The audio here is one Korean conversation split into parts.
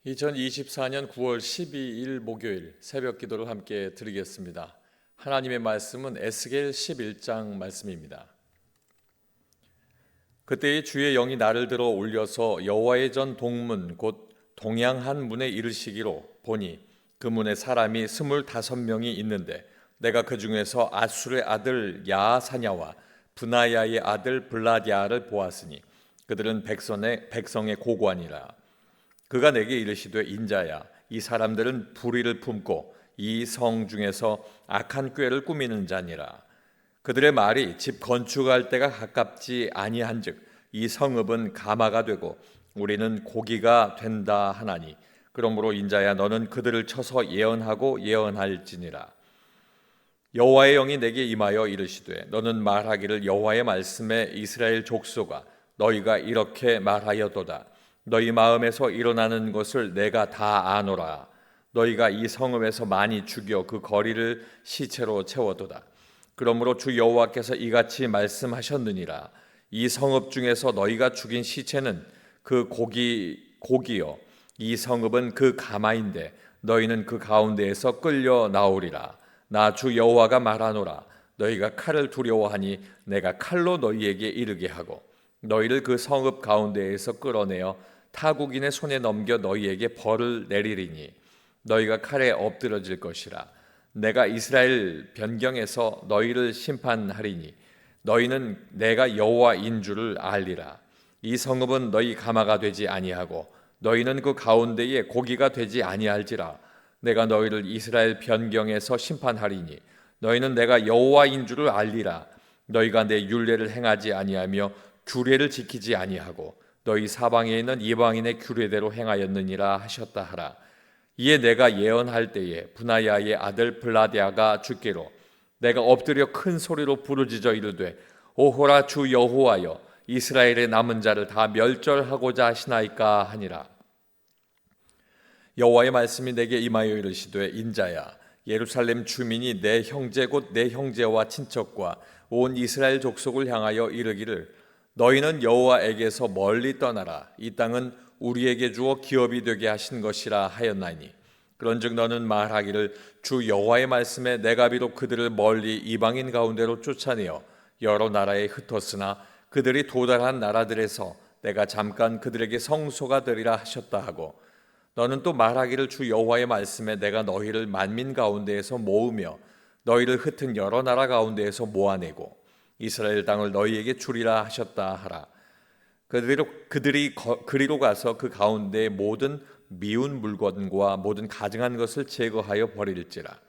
2024년 9월 12일 목요일 새벽 기도를 함께 드리겠습니다. 하나님의 말씀은 에스겔 11장 말씀입니다. 그때의 주의 영이 나를 들어 올려서 여호와의 전 동문 곧 동양한 문에 이르시기로 보니 그 문에 사람이 25명이 있는데 내가 그 중에서 아술의 아들 야사냐와 브나야의 아들 블라디아를 보았으니 그들은 백성의 고관이라. 그가 내게 이르시되 인자야, 이 사람들은 불의를 품고 이 성 중에서 악한 꾀를 꾸미는 자니라. 그들의 말이 집 건축할 때가 가깝지 아니한즉 이 성읍은 가마가 되고 우리는 고기가 된다 하나니, 그러므로 인자야, 너는 그들을 쳐서 예언하고 예언할지니라. 여호와의 영이 내게 임하여 이르시되 너는 말하기를 여호와의 말씀에 이스라엘 족속아, 너희가 이렇게 말하여도다. 너희 마음에서 일어나는 것을 내가 다 아노라. 너희가 이 성읍에서 많이 죽여 그 거리를 시체로 채워도다. 그러므로 주 여호와께서 이같이 말씀하셨느니라. 이 성읍 중에서 너희가 죽인 시체는 그 고기요, 이 성읍은 그 가마인데 너희는 그 가운데에서 끌려 나오리라. 나 주 여호와가 말하노라. 너희가 칼을 두려워하니 내가 칼로 너희에게 이르게 하고 너희를 그 성읍 가운데에서 끌어내어 타국인의 손에 넘겨 너희에게 벌을 내리리니 너희가 칼에 엎드러질 것이라. 내가 이스라엘 변경에서 너희를 심판하리니 너희는 내가 여호와인 줄을 알리라. 이 성읍은 너희 가마가 되지 아니하고 너희는 그 가운데에 고기가 되지 아니할지라. 내가 너희를 이스라엘 변경에서 심판하리니 너희는 내가 여호와인 줄을 알리라. 너희가 내 율례를 행하지 아니하며 규례를 지키지 아니하고 너희 사방에 있는 이방인의 규례대로 행하였느니라 하셨다 하라. 이에 내가 예언할 때에 브나야의 아들 블라디아가 죽기로 내가 엎드려 큰 소리로 부르짖어 이르되 오호라 주 여호와여, 이스라엘의 남은 자를 다 멸절하고자 하시나이까 하니라. 여호와의 말씀이 내게 임하여 이르시되 인자야, 예루살렘 주민이 내 형제 곧 내 형제와 친척과 온 이스라엘 족속을 향하여 이르기를 너희는 여호와에게서 멀리 떠나라. 이 땅은 우리에게 주어 기업이 되게 하신 것이라 하였나니, 그런즉 너는 말하기를 주 여호와의 말씀에 내가 비록 그들을 멀리 이방인 가운데로 쫓아내어 여러 나라에 흩었으나 그들이 도달한 나라들에서 내가 잠깐 그들에게 성소가 되리라 하셨다 하고, 너는 또 말하기를 주 여호와의 말씀에 내가 너희를 만민 가운데에서 모으며 너희를 흩은 여러 나라 가운데에서 모아내고 이스라엘 땅을 너희에게 주리라 하셨다 하라. 그들이 그리로 가서 그 가운데 모든 미운 물건과 모든 가증한 것을 제거하여 버릴지라.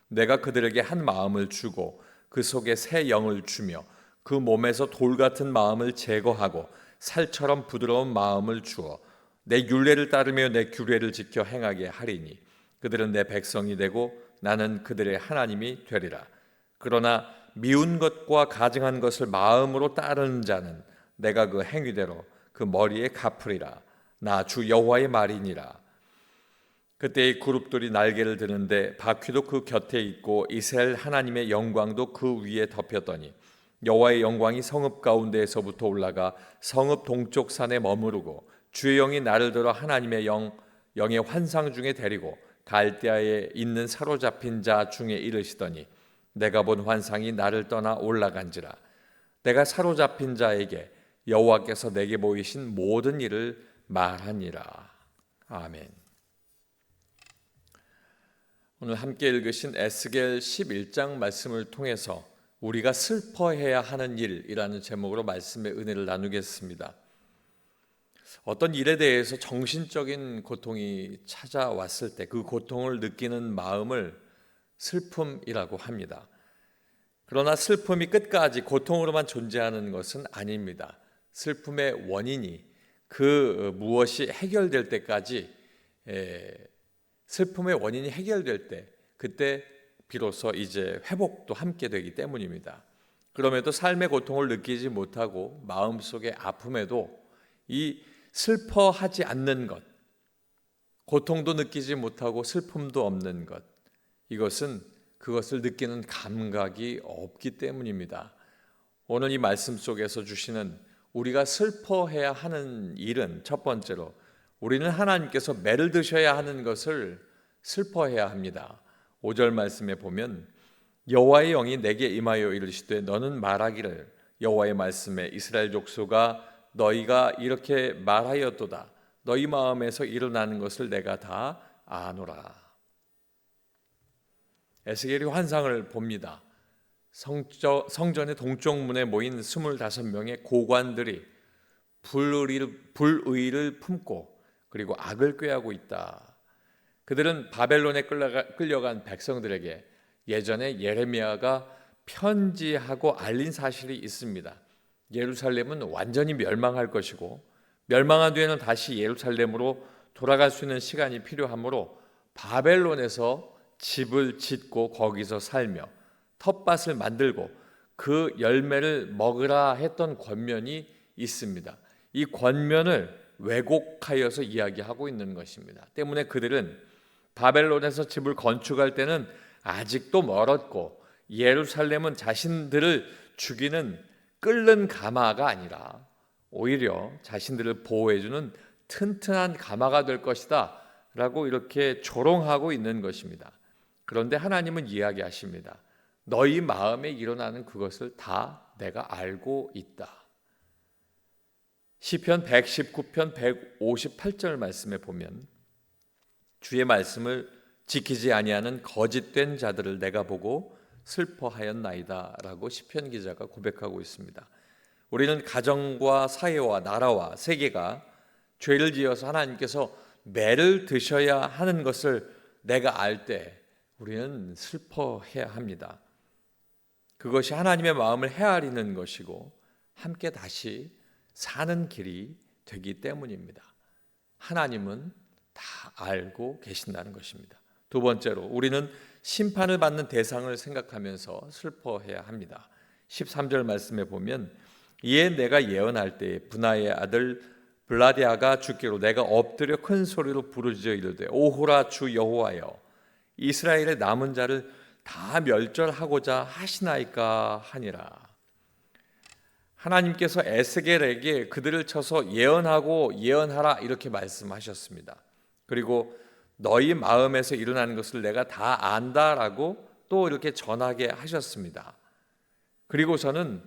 내가 그들에게 한 마음을 주고 그 속에 새 영을 주며 그 몸에서 돌 같은 마음을 제거하고 살처럼 부드러운 마음을 주어 내 율례를 따르며 내 규례를 지켜 행하게 하리니 그들은 내 백성이 되고 나는 그들의 하나님이 되리라. 그러나 미운 것과 가증한 것을 마음으로 따르는 자는 내가 그 행위대로 그 머리에 갚으리라. 나 주 여호와의 말이니라. 그때 이 그룹들이 날개를 드는데 바퀴도 그 곁에 있고 이스라엘 하나님의 영광도 그 위에 덮였더니 여호와의 영광이 성읍 가운데에서부터 올라가 성읍 동쪽 산에 머무르고 주의 영이 나를 들어 하나님의 영의 환상 중에 데리고 갈대아에 있는 사로잡힌 자 중에 이르시더니 내가 본 환상이 나를 떠나 올라간지라. 내가 사로잡힌 자에게 여호와께서 내게 보이신 모든 일을 말하니라. 아멘. 오늘 함께 읽으신 에스겔 11장 말씀을 통해서 우리가 슬퍼해야 하는 일이라는 제목으로 말씀의 은혜를 나누겠습니다. 어떤 일에 대해서 정신적인 고통이 찾아왔을 때 그 고통을 느끼는 마음을 슬픔이라고 합니다. 그러나 슬픔이 끝까지 고통으로만 존재하는 것은 아닙니다. 슬픔의 원인이 그 무엇이 해결될 때까지, 슬픔의 원인이 해결될 때 그때 비로소 이제 회복도 함께 되기 때문입니다. 그럼에도 삶의 고통을 느끼지 못하고 마음속의 아픔에도 이 슬퍼하지 않는 것, 고통도 느끼지 못하고 슬픔도 없는 것, 이것은 그것을 느끼는 감각이 없기 때문입니다. 오늘 이 말씀 속에서 주시는 우리가 슬퍼해야 하는 일은 첫 번째로 우리는 하나님께서 매를 드셔야 하는 것을 슬퍼해야 합니다. 5절 말씀에 보면 여호와의 영이 내게 임하여 이르시되 너는 말하기를 여호와의 말씀에 이스라엘 족속아 너희가 이렇게 말하였도다. 너희 마음에서 일어나는 것을 내가 다 아노라. 에스겔이 환상을 봅니다. 성전의 동쪽 문에 모인 25명의 고관들이 불의를 품고 그리고 악을 꾀하고 있다. 그들은 바벨론에 끌려간 백성들에게 예전에 예레미야가 편지하고 알린 사실이 있습니다. 예루살렘은 완전히 멸망할 것이고 멸망한 뒤에는 다시 예루살렘으로 돌아갈 수 있는 시간이 필요하므로 바벨론에서 집을 짓고 거기서 살며 텃밭을 만들고 그 열매를 먹으라 했던 권면이 있습니다. 이 권면을 왜곡하여서 이야기하고 있는 것입니다. 때문에 그들은 바벨론에서 집을 건축할 때는 아직도 멀었고 예루살렘은 자신들을 죽이는 끓는 가마가 아니라 오히려 자신들을 보호해주는 튼튼한 가마가 될 것이다 라고 이렇게 조롱하고 있는 것입니다. 그런데 하나님은 이야기하십니다. 너희 마음에 일어나는 그것을 다 내가 알고 있다. 시편 119편 158절 말씀에 보면 주의 말씀을 지키지 아니하는 거짓된 자들을 내가 보고 슬퍼하였나이다 라고 시편 기자가 고백하고 있습니다. 우리는 가정과 사회와 나라와 세계가 죄를 지어서 하나님께서 매를 드셔야 하는 것을 내가 알 때 우리는 슬퍼해야 합니다. 그것이 하나님의 마음을 헤아리는 것이고 함께 다시 사는 길이 되기 때문입니다. 하나님은 다 알고 계신다는 것입니다. 두 번째로 우리는 심판을 받는 대상을 생각하면서 슬퍼해야 합니다. 13절 말씀에 보면 이에 내가 예언할 때에 분하의 아들 블라디아가 주께로 내가 엎드려 큰 소리로 부르짖어 이르되 오호라 주 여호와여 이스라엘의 남은 자를 다 멸절하고자 하시나이까 하니라. 하나님께서 에스겔에게 그들을 쳐서 예언하라 이렇게 말씀하셨습니다. 그리고 너희 마음에서 일어나는 것을 내가 다 안다라고 또 이렇게 전하게 하셨습니다. 그리고서는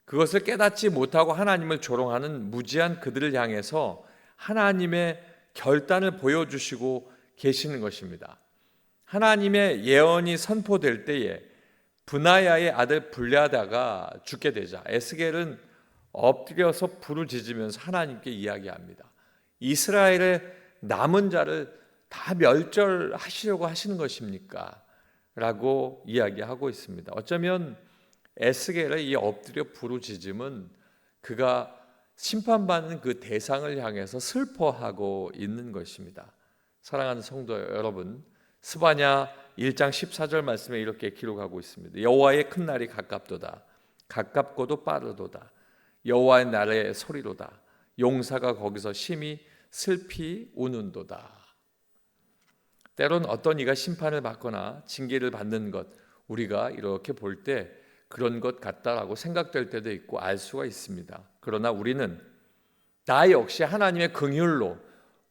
그것을 깨닫지 못하고 하나님을 조롱하는 무지한 그들을 향해서 하나님의 결단을 보여주시고 계시는 것입니다. 하나님의 예언이 선포될 때에 브나야의 아들 블랴다가 죽게 되자 에스겔은 엎드려서 부르짖으면서 하나님께 이야기합니다. 이스라엘의 남은 자를 다 멸절하시려고 하시는 것입니까? 라고 이야기하고 있습니다. 어쩌면 에스겔의 이 엎드려 부르짖음은 그가 심판받는 그 대상을 향해서 슬퍼하고 있는 것입니다. 사랑하는 성도 여러분, 스바냐 1장 14절 말씀에 이렇게 기록하고 있습니다. 여호와의 큰 날이 가깝도다. 가깝고도 빠르도다. 여호와의 날의 소리로다. 용사가 거기서 심히 슬피 우는도다. 때론 어떤 이가 심판을 받거나 징계를 받는 것 우리가 이렇게 볼 때 그런 것 같다라고 생각될 때도 있고 알 수가 있습니다. 그러나 우리는 나 역시 하나님의 긍휼로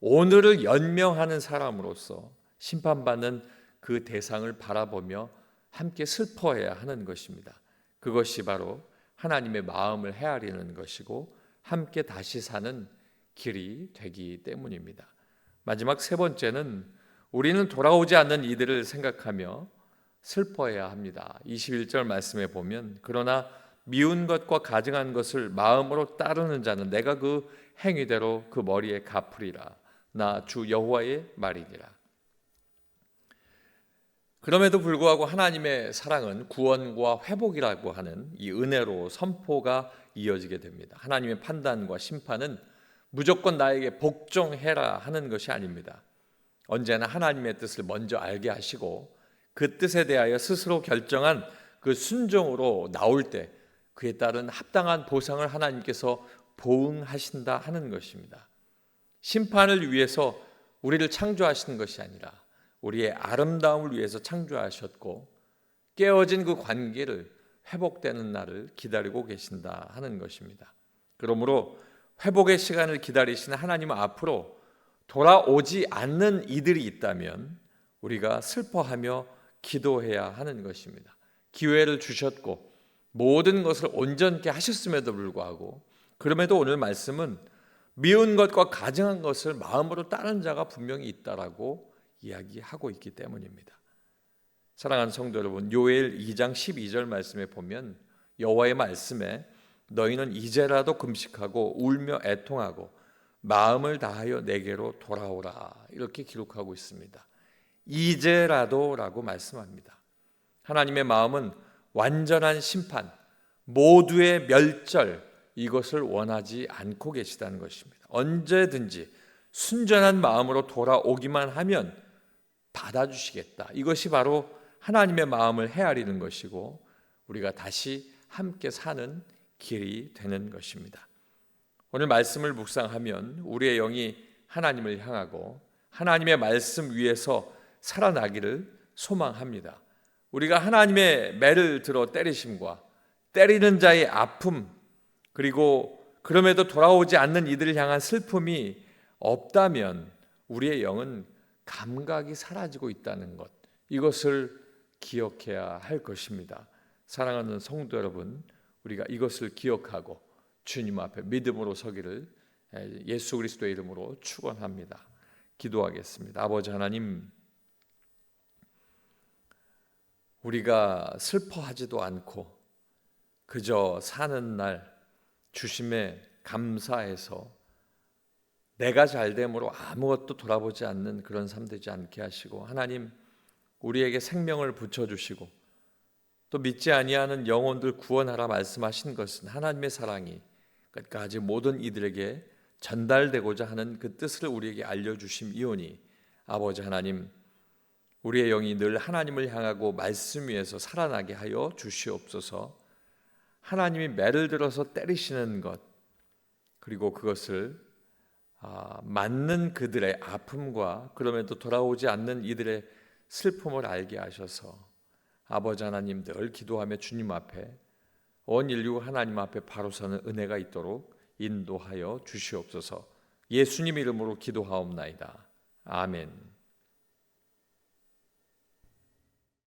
오늘을 연명하는 사람으로서 심판받는 그 대상을 바라보며 함께 슬퍼해야 하는 것입니다. 그것이 바로 하나님의 마음을 헤아리는 것이고 함께 다시 사는 길이 되기 때문입니다. 마지막 세 번째는 우리는 돌아오지 않는 이들을 생각하며 슬퍼해야 합니다. 21절 말씀에 보면 그러나 미운 것과 가증한 것을 마음으로 따르는 자는 내가 그 행위대로 그 머리에 갚으리라. 나 주 여호와의 말이니라. 그럼에도 불구하고 하나님의 사랑은 구원과 회복이라고 하는 이 은혜로 선포가 이어지게 됩니다. 하나님의 판단과 심판은 무조건 나에게 복종해라 하는 것이 아닙니다. 언제나 하나님의 뜻을 먼저 알게 하시고 그 뜻에 대하여 스스로 결정한 그 순종으로 나올 때 그에 따른 합당한 보상을 하나님께서 보응하신다 하는 것입니다. 심판을 위해서 우리를 창조하시는 것이 아니라 우리의 아름다움을 위해서 창조하셨고 깨어진 그 관계를 회복되는 날을 기다리고 계신다 하는 것입니다. 그러므로 회복의 시간을 기다리시는 하나님은 앞으로 돌아오지 않는 이들이 있다면 우리가 슬퍼하며 기도해야 하는 것입니다. 기회를 주셨고 모든 것을 온전케 하셨음에도 불구하고, 그럼에도 오늘 말씀은 미운 것과 가증한 것을 마음으로 따르는 자가 분명히 있다라고 이야기하고 있기 때문입니다. 사랑하는 성도 여러분, 요엘 2장 12절 말씀에 보면 여호와의 말씀에 너희는 이제라도 금식하고 울며 애통하고 마음을 다하여 내게로 돌아오라, 이렇게 기록하고 있습니다. 이제라도라고 말씀합니다. 하나님의 마음은 완전한 심판, 모두의 멸절, 이것을 원하지 않고 계시다는 것입니다. 언제든지 순전한 마음으로 돌아오기만 하면 받아주시겠다. 이것이 바로 하나님의 마음을 헤아리는 것이고 우리가 다시 함께 사는 길이 되는 것입니다. 오늘 말씀을 묵상하면 우리의 영이 하나님을 향하고 하나님의 말씀 위에서 살아나기를 소망합니다. 우리가 하나님의 매를 들어 때리심과 때리는 자의 아픔, 그리고 그럼에도 돌아오지 않는 이들을 향한 슬픔이 없다면 우리의 영은 감각이 사라지고 있다는 것, 이것을 기억해야 할 것입니다. 사랑하는 성도 여러분, 우리가 이것을 기억하고 주님 앞에 믿음으로 서기를 예수 그리스도의 이름으로 축원합니다. 기도하겠습니다. 아버지 하나님, 우리가 슬퍼하지도 않고 그저 사는 날 주심에 감사해서 내가 잘됨으로 아무것도 돌아보지 않는 그런 삶 되지 않게 하시고, 하나님 우리에게 생명을 붙여주시고 또 믿지 아니하는 영혼들 구원하라 말씀하신 것은 하나님의 사랑이 끝까지 모든 이들에게 전달되고자 하는 그 뜻을 우리에게 알려주심이오니, 아버지 하나님, 우리의 영이 늘 하나님을 향하고 말씀 위에서 살아나게 하여 주시옵소서. 하나님이 매를 들어서 때리시는 것, 그리고 그것을 맞는 그들의 아픔과 그럼에도 돌아오지 않는 이들의 슬픔을 알게 하셔서 아버지 하나님, 늘 기도하며 주님 앞에 온 인류가 하나님 앞에 바로 서는 은혜가 있도록 인도하여 주시옵소서. 예수님 이름으로 기도하옵나이다. 아멘.